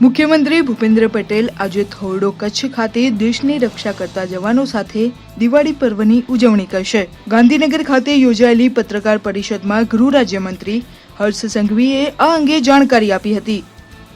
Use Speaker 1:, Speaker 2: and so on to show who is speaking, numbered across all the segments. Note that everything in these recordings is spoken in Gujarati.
Speaker 1: મુખ્યમંત્રી ભૂપેન્દ્ર પટેલ આજે થોરડો કચ્છ ખાતે દેશની રક્ષા કરતા જવાનો સાથે દિવાળી પર્વની ઉજવણી કરશે। ગાંધીનગર ખાતે યોજાયેલી પત્રકાર પરિષદમાં ગૃહ રાજ્યમંત્રી હર્ષ સંઘવીએ આ અંગે જાણકારી આપી હતી।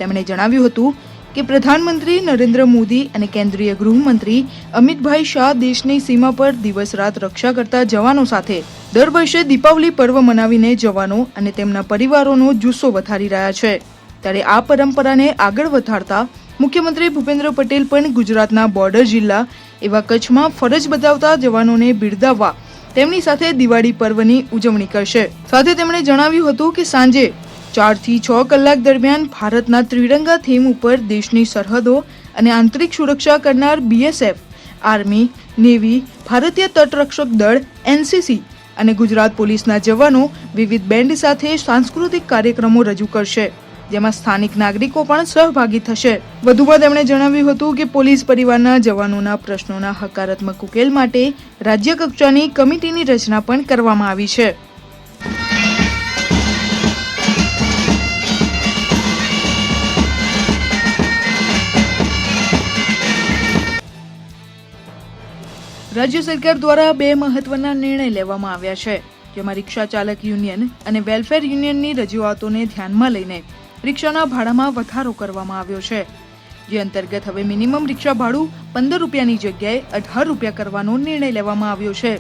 Speaker 1: તેમણે જણાવ્યું હતું કે પ્રધાનમંત્રી નરેન્દ્ર મોદી અને કેન્દ્રીય ગૃહમંત્રી અમિતભાઈ શાહ દેશની સીમા પર દિવસ રાત રક્ષા કરતા જવાનો સાથે દર વર્ષે દીપાવલી પર્વ મનાવીને જવાનો અને તેમના પરિવારોનો જુસ્સો વધારી રહ્યા છે। ત્યારે આ પરંપરાને આગળ વધારતા મુખ્યમંત્રી ભૂપેન્દ્ર પટેલ પણ ગુજરાતના બોર્ડર જિલ્લા એવા કચ્છમાં ફરજ બજાવતા જવાનોને બિરદાવવા તેમની સાથે દિવાળી પર્વની ઉજવણી કરશે। સાથે તેમણે જણાવ્યું હતું કે સાંજે 4 થી 6 કલાક દરમિયાન ભારતના ત્રિરંગા થીમ ઉપર દેશની સરહદો અને આંતરિક સુરક્ષા કરનાર બીએસએફ, આર્મી, નેવી, ભારતીય તટરક્ષક દળ, એનસીસી અને ગુજરાત પોલીસના જવાનો વિવિધ બેન્ડ સાથે સાંસ્કૃતિક કાર્યક્રમો રજૂ કરશે, જેમાં સ્થાનિક નાગરિકો પણ સહભાગી થશે। વધુમાં તેમણે જણાવ્યું હતું કે પોલીસ પરિવારના જવાનોના પ્રશ્નોના હકારાત્મક ઉકેલ માટે રાજ્ય કક્ષાની કમિટીની રચના પણ કરવામાં આવી છે। રાજ્ય સરકાર દ્વારા 2 મહત્વના નિર્ણય લેવામાં આવ્યા છે, જેમાં રિક્ષા ચાલક યુનિયન અને વેલફેર યુનિયનની રજૂઆતોને ધ્યાનમાં લઈને રિક્ષાના ભાડામાં વધારો કરવામાં આવ્યો છે, જે અંતર્ગત હવે મિનિમમ રિક્ષા ભાડું 15 રૂપિયાની જગ્યાએ 18 રૂપિયા કરવાનો નિર્ણય લેવામાં આવ્યો છે।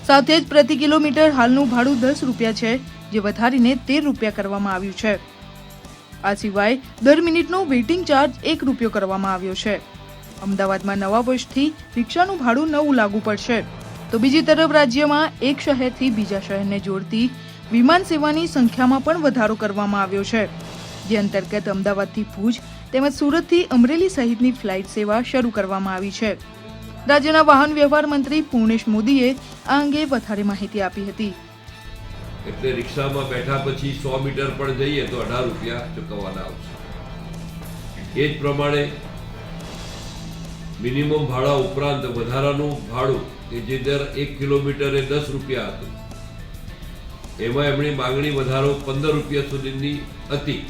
Speaker 1: સાથે જ પ્રતિ કિલોમીટર હાલનું ભાડું 10 રૂપિયા છે, જે વધારીને 13 રૂપિયા કરવામાં આવ્યું છે। આ સિવાય દર મિનિટનો વેઇટિંગ ચાર્જ 1 રૂપિયો કરવામાં આવ્યો છે। અમદાવાદમાં નવા વર્ષથી રિક્ષાનું ભાડું નવું લાગુ પડશે, તો બીજી તરફ રાજ્યમાં એક શહેરથી બીજા શહેરને જોડતી વિમાન સેવાની સંખ્યામાં પણ વધારો કરવામાં આવ્યો છે, જે અંતર્ગત અમદાવાદથી ભુજ તેમજ સુરતથી અમરેલી સહિતની ફ્લાઇટ સેવા શરૂ કરવામાં આવી છે। રાજ્યના વાહન વ્યવહાર મંત્રી પૂર્ણેશ મોદીએ આ અંગે વધારે માહિતી આપી હતી।
Speaker 2: એટલે રિક્ષામાં બેઠા પછી 100 મીટર પણ જઈએ તો 18 રૂપિયા ચૂકવવાના આવશે। એ જ પ્રમાણે મિનિમમ ભાડા ઉપરાંત વધારાનું ભાડું કે જે દર 1 કિલોમીટરે 10 રૂપિયા હતું, એમાં એમની માંગણી વધારો 15 રૂપિયા સુધીની હતી,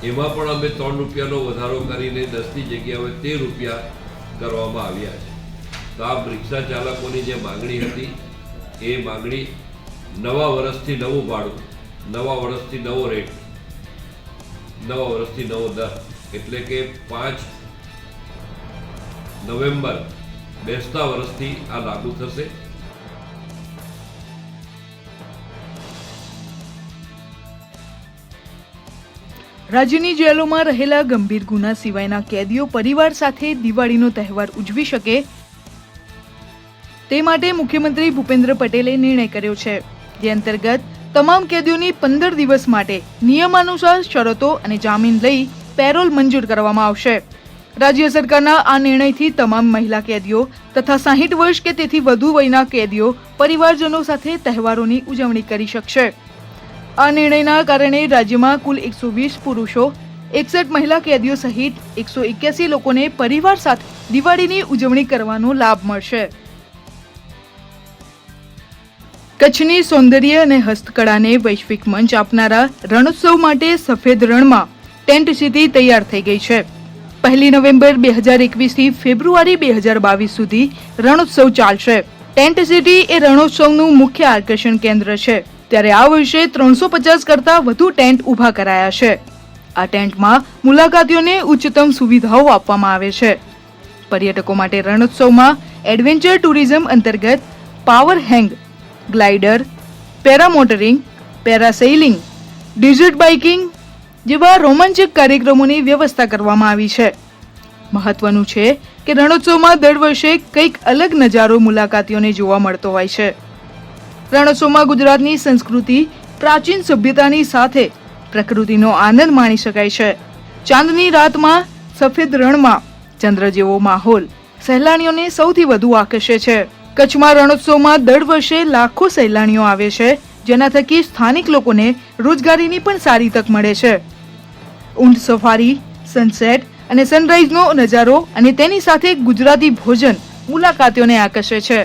Speaker 2: એમાં પણ અમે 3 રૂપિયાનો વધારો કરીને 10ની જગ્યાએ 13 રૂપિયા કરવામાં આવ્યા છે। તો આ રિક્ષા ચાલકોની જે માંગણી હતી એ માંગણી નવા વર્ષથી નવું ભાડું, નવા વર્ષથી નવો રેટ, નવા વર્ષથી નવો દર, એટલે કે 5 નવેમ્બર બેસતા વર્ષથી આ લાગુ થશે।
Speaker 1: રાજ્યની જેલોમાં રહેલા ગંભીર ગુના સિવાયના કેદીઓ પરિવાર સાથે દિવાળીનો તહેવાર ઉજવી શકે તે માટે મુખ્યમંત્રી ભૂપેન્દ્ર પટેલે નિર્ણય કર્યો છે, જે અંતર્ગત તમામ કેદીઓની 15 દિવસ માટે નિયમાનુસાર શરતો અને જામીન લઈ પેરોલ મંજૂર કરવામાં આવશે। રાજ્ય સરકારના આ નિર્ણયથી તમામ મહિલા કેદીઓ તથા 60 વર્ષ કે તેથી વધુ વયના કેદીઓ પરિવારજનો સાથે તહેવારોની ઉજવણી કરી શકશે। આ નિર્ણયના કારણે રાજ્યમાં કુલ 120 પુરુષો, 61 મહિલા કેદીઓ સહિત 181 લોકોને પરિવાર સાથે દિવાળીની ઉજવણી કરવાનો લાભ મળશે। કચ્છની સૌંદર્ય અને હસ્તકળાને વૈશ્વિક મંચ આપનારા રણોત્સવ માટે સફેદ રણમાં ટેન્ટ સિટી તૈયાર થઈ ગઈ છે। 1 નવેમ્બર 2021 થી ફેબ્રુઆરી 2022 સુધી રણોત્સવ ચાલશે। ટેન્ટ સિટી એ રણોત્સવનું મુખ્ય આકર્ષણ કેન્દ્ર છે, ત્યારે આ વર્ષે 350 કરતા વધુ ટેન્ટ ઊભા કરાયા છે। આ ટેન્ટમાં મુલાકાતીઓને ઉચ્ચતમ સુવિધાઓ આપવામાં આવે છે। પર્યટકો માટે રણોત્સવમાં એડવેન્ચર ટુરિઝમ અંતર્ગત પાવર હેંગ, ગ્લાઇડર, પેરામોટરિંગ, પેરાસેઇલિંગ, ડિઝર્ટ બાઇકિંગ જેવા રોમાંચક કાર્યક્રમોની વ્યવસ્થા કરવામાં આવી છે। મહત્વનું છે કે રણોત્સવમાં દર વર્ષે કંઈક અલગ નજારો મુલાકાતીઓને જોવા મળતો હોય છે। રણોત્સવમાં ગુજરાતની સંસ્કૃતિ, પ્રાચીન સભ્યતાની સાથે પ્રકૃતિનો આનંદ માણી શકાય છે। ચાંદની રાતમાં સફેદ રણમાં ચંદ્ર જેવો માહોલ સહેલાણીઓને સૌથી વધુ આકર્ષે છે। કચ્છમાં રણોત્સવમાં દર વર્ષે લાખો સહેલાણીઓ આવે છે, જેના થકી સ્થાનિક લોકોને રોજગારીની પણ સારી તક મળે છે। ઊંટ સફારી, સનસેટ અને સનરાઈઝનો નજારો અને તેની સાથે ગુજરાતી ભોજન મુલાકાતીઓને આકર્ષે છે।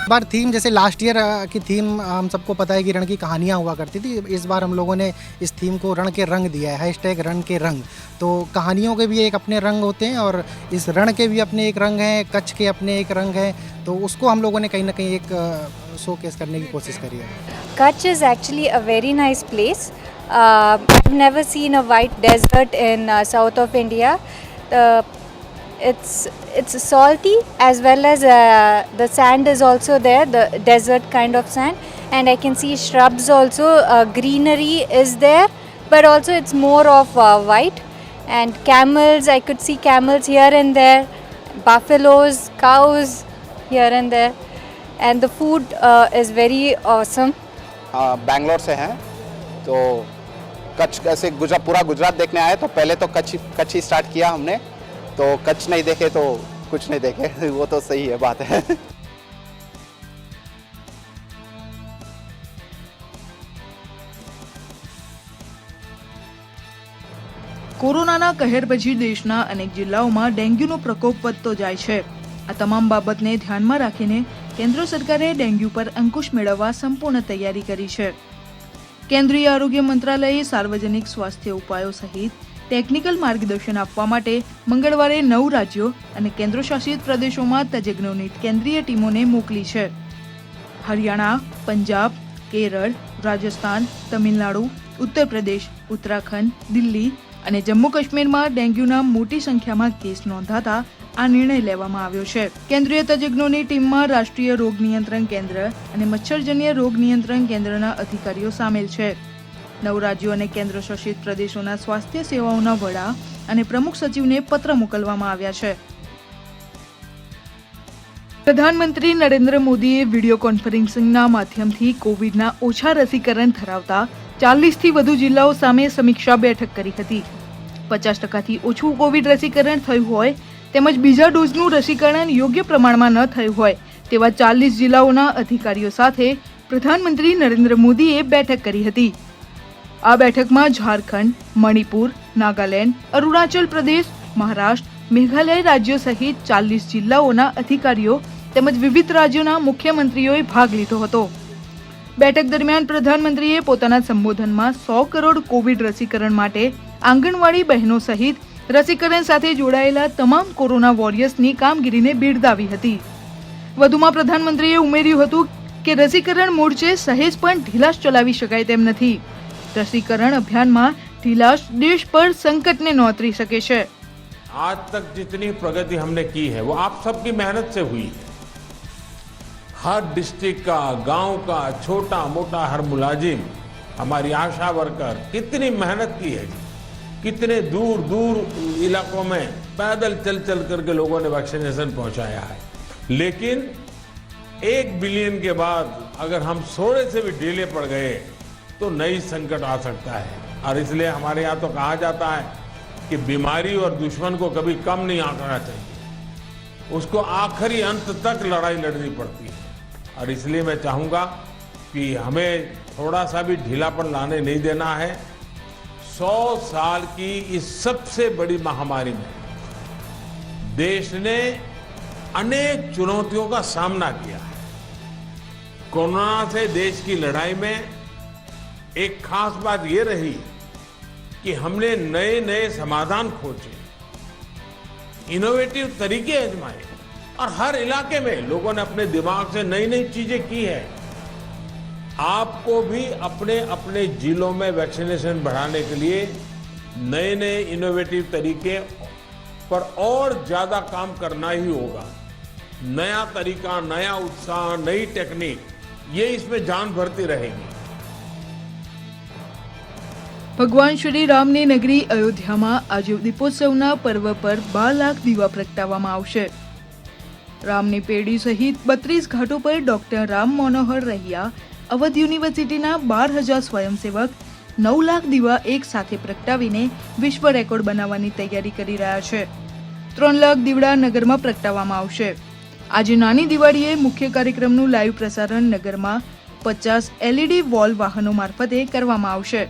Speaker 3: बार थीम जैसे लास्ट ईयर की थीम हम सबको पता है कि रण की कहानियाँ हुआ करती थी। इस बार हम लोगों ने इस थीम को रण के रंग दिया है, हैशटैग रण के रंग। तो कहानियों के भी एक अपने रंग होते हैं और इस रण के भी अपने एक रंग हैं, कच्छ के अपने एक रंग हैं। तो उसको हम लोगों ने कहीं ना कहीं एक शोकेस करने की कोशिश करी है।
Speaker 4: Kutch is actually a very nice place. I've never seen a white desert in south of India. Uh, it's salty as well as the sand is also there, the desert kind of sand, and I can see shrubs also. Greenery is there, but also it's more of white. And camels, I could see camels here and there, buffaloes, cows here and there, and the food is very awesome.
Speaker 5: Bangalore से हैं तो कच्छ कैसे पूरा गुजरात देखने आए तो पहले तो कच्छ ही स्टार्ट किया हमने। तो कच्छ नहीं देखे तो कुछ नहीं देखे वो तो सही है बात है।
Speaker 1: કોરોનાના કહેર પછી દેશના અનેક જિલ્લાઓમાં ડેન્ગ્યુનો પ્રકોપ વધતો જાય છે। આ તમામ બાબતને ધ્યાનમાં રાખીને કેન્દ્ર સરકારે ડેન્ગ્યુ પર અંકુશ મેળવવા સંપૂર્ણ તૈયારી કરી છે। કેન્દ્રીય આરોગ્ય મંત્રાલયે સાર્વજનિક સ્વાસ્થ્ય ઉપાયો સહિત ટેકનિકલ માર્ગદર્શન આપવા માટે મંગળવારે 9 રાજ્યો અને કેન્દ્રશાસિત પ્રદેશોમાં તજજ્ઞોની કેન્દ્રીય ટીમોને મોકલી છે। હરિયાણા, પંજાબ, કેરળ, રાજસ્થાન, તમિલનાડુ, ઉત્તર પ્રદેશ, ઉત્તરાખંડ, દિલ્હી અને જમ્મુ કાશ્મીરમાં ડેન્ગ્યુના મોટી સંખ્યામાં કેસ નોંધાતા આ નિર્ણય લેવામાં આવ્યો છે। કેન્દ્રીય તજજ્ઞોની ટીમમાં રાષ્ટ્રીય રોગ નિયંત્રણ કેન્દ્ર અને મચ્છરજન્ય રોગ નિયંત્રણ કેન્દ્રના અધિકારીઓ સામેલ છે। 9 રાજ્યો અને કેન્દ્રશાસિત પ્રદેશોના સ્વાસ્થ્ય સેવાઓના વડા અને પ્રમુખ સચિવને પત્ર મોકલવામાં આવ્યા છે। પ્રધાનમંત્રી નરેન્દ્ર મોદીએ વિડીયો કોન્ફરન્સિંગના માધ્યમથી કોવિડના ઓછા રસીકરણ ધરાવતા 40થી વધુ જિલ્લાઓ સામે સમીક્ષા બેઠક કરી હતી। 50%થી ઓછું કોવિડ રસીકરણ થયું હોય તેમજ બીજા ડોઝનું રસીકરણ યોગ્ય પ્રમાણમાં ન થયું હોય તેવા 40 જિલ્લાઓના અધિકારીઓ સાથે પ્રધાનમંત્રી નરેન્દ્ર મોદીએ બેઠક કરી હતી। આ બેઠકમાં ઝારખંડ, મણિપુર, નાગાલેન્ડ, અરુણાચલ પ્રદેશ, મહારાષ્ટ્ર, મેઘાલય રાજ્યો સહિત 40 જિલ્લાઓના અધિકારીઓ તેમજ વિવિધ રાજ્યોના મુખ્યમંત્રીઓએ ભાગ લીધો હતો। બેઠક દરમિયાન પ્રધાનમંત્રીએ પોતાના સંબોધનમાં 100 કરોડ કોવિડ રસીકરણ માટે આંગણવાડી બહેનો સહિત રસીકરણ સાથે જોડાયેલા તમામ કોરોના વોરિયર્સની કામગીરીને બિરદાવી હતી। વધુમાં પ્રધાનમંત્રીએ ઉમેર્યું હતું કે રસીકરણ મોરચે સહેજ પણ ઢીલાશ ચલાવી શકાય તેમ નથી। રસીકરણ અભિયાનમાં ઢીલાશ દેશ પર સંકટને નોતરી શકે છે।
Speaker 6: आज तक जितनी प्रगति हमने की है वो आप सबकी मेहनत से हुई है। हर डिस्ट्रिक्ट का, गांव का, छोटा मोटा हर मुलाजिम, हमारी आशा वर्कर कितनी मेहनत की है। कितने दूर दूर इलाकों में पैदल चल चल करके लोगों ने वैक्सीनेशन पहुंचाया है। लेकिन 1 बिलियन के बाद अगर हम थोड़े से भी ढीले पड़ गए तो नई संकट आ सकता है। और इसलिए हमारे यहाँ तो कहा जाता है कि बीमारी और दुश्मन को कभी कम नहीं आंकना चाहिए, उसको आखिरी अंत तक लड़ाई लड़नी पड़ती है। और इसलिए मैं चाहूँगा कि हमें थोड़ा सा भी ढीलापन लाने नहीं देना है। 100 साल की इस सबसे बड़ी महामारी में देश ने अनेक चुनौतियों का सामना किया है। कोरोना से देश की लड़ाई में एक खास बात ये रही कि हमने नए नए समाधान खोजे, इनोवेटिव तरीके आजमाए और हर इलाके में लोगों ने अपने दिमाग से नई नई चीजें की है। आपको भी अपने अपने जिलों में वैक्सीनेशन बढ़ाने के लिए नए नए इनोवेटिव तरीके पर और ज्यादा काम करना ही होगा। नया तरीका, नया उत्साह, नई टेक्निक, ये इसमें जान भरती रहेगी।
Speaker 1: ભગવાન શ્રી રામની નગરી અયોધ્યામાં આજે દીપોત્સવના પર્વ પર 12 લાખ દીવા પ્રગટાવવામાં આવશે। રામની પેઢી સહિત 32 ઘાટો પર ડોક્ટર રામ મનોહર રહિયા, અવધ યુનિવર્સિટીના 12,000 સ્વયંસેવક 9 લાખ દીવા એક સાથે પ્રગટાવીને વિશ્વ રેકોર્ડ બનાવવાની તૈયારી કરી રહ્યા છે। 3 લાખ દીવડા નગરમાં પ્રગટાવવામાં આવશે। આજે નાની દિવાળીએ મુખ્ય કાર્યક્રમનું લાઈવ પ્રસારણ નગરમાં 50 LED વોલ વાહનો મારફતે કરવામાં આવશે।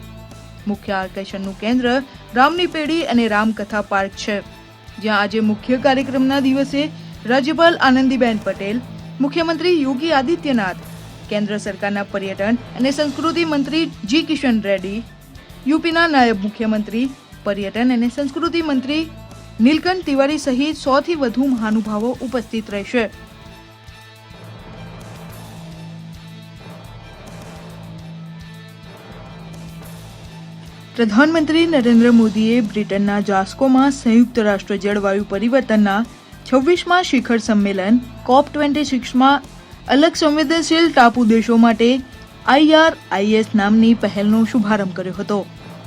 Speaker 1: મુખ્ય આકર્ષણનું કેન્દ્ર રામની પેઢી અને રામકથા પાર્ક છે, જ્યાં આજે મુખ્ય કાર્યક્રમના દિવસે રાજ્યપાલ આનંદીબેન પટેલ, મુખ્યમંત્રી યોગી આદિત્યનાથ, કેન્દ્ર સરકારના પર્યટન અને સંસ્કૃતિ મંત્રી જી કિશન રેડ્ડી, યુપીના નાયબ મુખ્યમંત્રી, પર્યટન અને સંસ્કૃતિ મંત્રી નીલકંઠ તિવારી સહિત 100 થી વધુ મહાનુભાવો ઉપસ્થિત રહેશે. પ્રધાનમંત્રી નરેન્દ્ર મોદીએ બ્રિટનના જાસ્કોમાં સંયુક્ત રાષ્ટ્ર જળવાયુ પરિવર્તનના 26મા શિખર સંમેલન COP26માં અલગ સંવેદનશીલ ટાપુ દેશો માટે IRIS નામની પહેલનો શુભારંભ કર્યો હતો,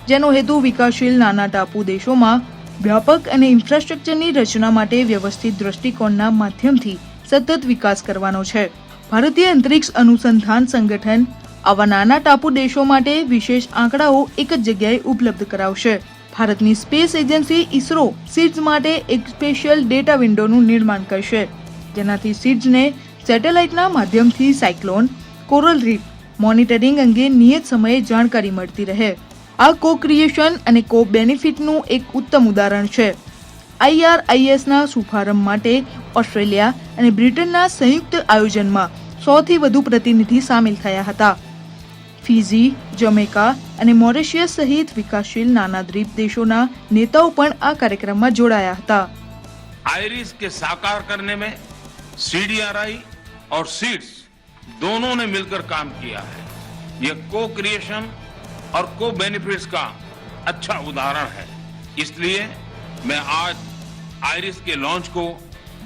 Speaker 1: જેનો હેતુ વિકાસશીલ નાના ટાપુ દેશોમાં વ્યાપક અને ઇન્ફ્રાસ્ટ્રક્ચરની રચના માટે વ્યવસ્થિત દૃષ્ટિકોણના માધ્યમથી સતત વિકાસ કરવાનો છે. ભારતીય અંતરિક્ષ અનુસંધાન સંગઠન આવા નાના ટાપુ દેશો માટે વિશેષ આંકડાઓ એક જ જગ્યાએ ઉપલબ્ધ કરાવશે. ભારતની સ્પેસ એજન્સી ઇસરો સીડ્સ માટે એક સ્પેશિયલ ડેટા વિન્ડોનું નિર્માણ કરશે, જેનાથી સીડ્સને સેટેલાઇટના માધ્યમથી સાયક્લોન, કોરલ રીફ મોનિટરિંગ અંગે નિયત સમયે જાણકારી મળતી રહે. આ કો ક્રિએશન અને કો બેનિફિટનું એક ઉત્તમ ઉદાહરણ છે. IRISના શુભારંભ માટે ઓસ્ટ્રેલિયા અને બ્રિટનના સંયુક્ત આયોજનમાં 100 થી વધુ પ્રતિનિધિ સામેલ થયા હતા. ફિજી, જમૈકા અને મોરિશિયસ સહિત વિકાસશીલ નાના દ્વીપ દેશોના નેતાઓ પણ આ કાર્યક્રમમાં જોડાયા હતા.
Speaker 6: आयरिस के साकार करने में CDRI और सीड्स दोनों ने मिलकर काम किया है. यह को क्रिएशन और को बेनिफिट्स का अच्छा उदाहरण है. इसलिए मैं आज आयरिस के लॉन्च को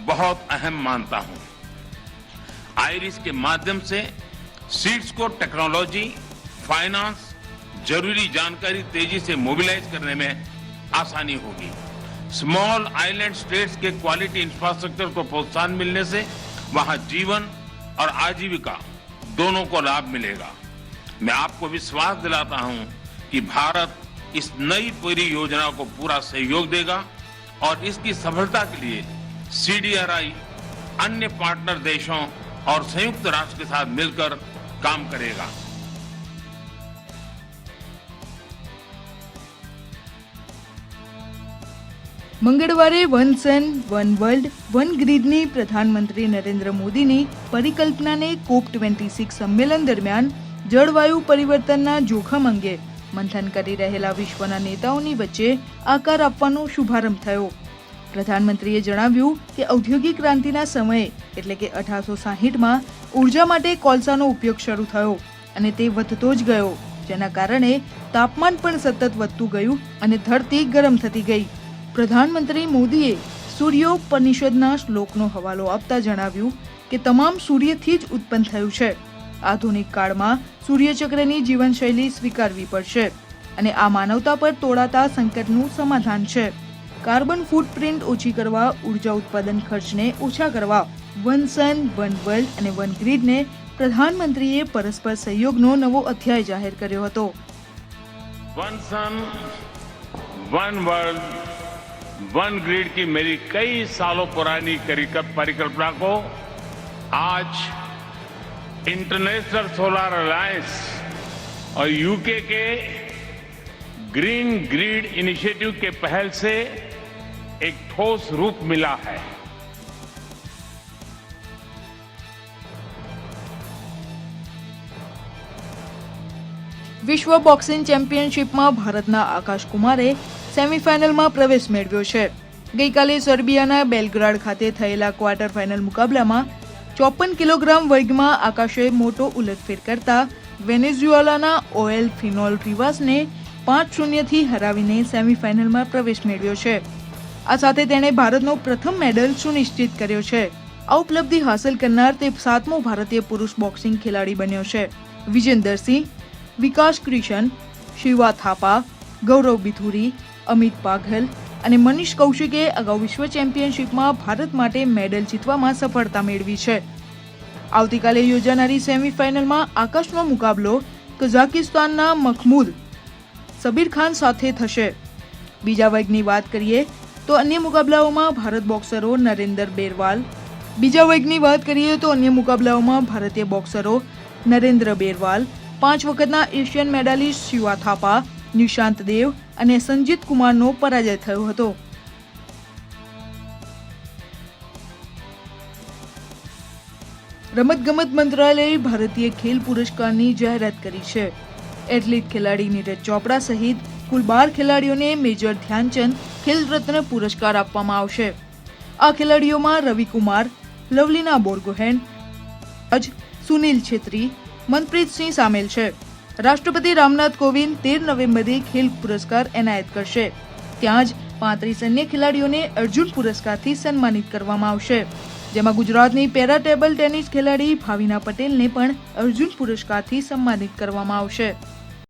Speaker 6: बहुत अहम मानता हूं. आयरिस के माध्यम से सीड्स को टेक्नोलॉजी, फाइनेंस, जरूरी जानकारी तेजी से मोबिलाइज करने में आसानी होगी. स्मॉल आइलैंड स्टेट्स के क्वालिटी इंफ्रास्ट्रक्चर को प्रोत्साहन मिलने से वहां जीवन और आजीविका दोनों को लाभ मिलेगा. मैं आपको विश्वास दिलाता हूं कि भारत इस नई पूरी योजना को पूरा सहयोग देगा और इसकी सफलता के लिए CDRI अन्य पार्टनर देशों और संयुक्त राष्ट्र के साथ मिलकर काम करेगा.
Speaker 1: મંગળવારે વન સન, વન વર્લ્ડ, વન ગ્રીડની પ્રધાનમંત્રી નરેન્દ્ર મોદીની પરિકલ્પનાને COP26 સંમેલન દરમિયાન જળવાયુ પરિવર્તનના જોખમ અંગે મંથન કરી રહેલા વિશ્વના નેતાઓની વચ્ચે આકાર આપવાનો શુભારંભ થયો. પ્રધાનમંત્રીએ જણાવ્યું કે ઔદ્યોગિક ક્રાંતિના સમયે એટલે કે 1860માં ઉર્જા માટે કોલસાનો ઉપયોગ શરૂ થયો અને તે વધતો જ ગયો, જેના કારણે તાપમાન પણ સતત વધતું ગયું અને ધરતી ગરમ થતી ગઈ. પ્રધાનમંત્રી મોદીએ સૂર્યોપનિષદના શ્લોકનો હવાલો આપતા જણાવ્યું કે તમામ સૂર્યથી જ ઉત્પન્ન થયું છે. આધુનિક કાળમાં સૂર્યચક્રની જીવનશૈલી સ્વીકારવી પડશે અને આ માનવતા પર તોડાતા સંકટનું સમાધાન છે. કાર્બન ફૂટપ્રિન્ટ ઓછી કરવા, ઉર્જા ઉત્પાદન ખર્ચને ઓછા કરવા વન સન, વન વર્લ્ડ અને વન ગ્રીડને પ્રધાનમંત્રીએ પરસ્પર સહયોગનો નવો અધ્યાય જાહેર કર્યો હતો.
Speaker 6: वन सन, वन वर्ल्ड, वन ग्रिड की मेरी कई सालों पुरानी परिकल्पना को आज इंटरनेशनल सोलर अलायंस और यूके के ग्रीन ग्रिड इनिशिएटिव के पहल से एक ठोस रूप मिला है.
Speaker 1: વિશ્વ બોક્સિંગ ચેમ્પિયનશિપમાં ભારતના આકાશ કુમારે સેમીફાઇનલમાં પ્રવેશ મેળવ્યો છે. ગઈકાલે સર્બિયાના બેલગ્રાડ ખાતે થયેલા ક્વાર્ટર ફાઇનલ મુકાબલામાં 54 કિલોગ્રામ વર્ગમાં આકાશે મોટો ઉલટફેર કરતા વેનેઝુએલાના ઓએલ ફિનોલ રિવાસને 5-0 થી હરાવીને સેમીફાઇનલમાં પ્રવેશ મેળવ્યો છે. આ સાથે તેણે ભારતનો પ્રથમ મેડલ સુનિશ્ચિત કર્યો છે. આ ઉપલબ્ધિ હાંસલ કરનાર તે 7મો ભારતીય પુરુષ બોક્સિંગ ખેલાડી બન્યો છે. વિજેન્દર સિંહ, વિકાસ ક્રિશન, શિવા થાપા, ગૌરવ બિથુરી, અમિત પાઘલ અને મનીષ કૌશિકે અગાઉ વિશ્વ ચેમ્પિયનશિપમાં ભારત માટે મેડલ જીતવામાં સફળતા મેળવી છે. આવતીકાલે યોજાનારી સેમીફાઇનલમાં આકાશનો મુકાબલો કઝાકિસ્તાનના મખમૂદ સબીર ખાન સાથે થશે. બીજા વર્ગની વાત કરીએ તો અન્ય મુકાબલાઓમાં ભારતીય બોક્સરો નરેન્દ્ર બેરવાલ, 5 વખતના એશિયન મેડાલિસ્ટ શિવા થાપા, નિશાંત દેવ અને સંજીત કુમારનો પરાજય થયો હતો. રમતગમત મંત્રાલયે ભારતીય ખેલ પુરસ્કારની જાહેરાત કરી છે. એથ્લીટ ખેલાડી નીરજ ચોપડા સહિત કુલ 12 ખેલાડીઓને મેજર ધ્યાનચંદ ખેલ રત્ન પુરસ્કાર આપવામાં આવશે. આ ખેલાડીઓમાં રવિકુમાર, લવલીના બોરગોહેન, સુનિલ છેત્રી, મનપ્રીતસિંહ સામેલ છે. રાષ્ટ્રપતિ રામનાથ કોવિંદ 13 નવેમ્બરે ખેલ પુરસ્કાર એનાયત કરશે. ત્યાં જ 35 અન્ય ખેલાડીઓને અર્જુન પુરસ્કારથી સન્માનિત કરવામાં આવશે, જેમાં ગુજરાતની પેરા ટેબલ ટેનિસ ખેલાડી ભાવિના પટેલને પણ અર્જુન પુરસ્કારથી સન્માનિત કરવામાં આવશે.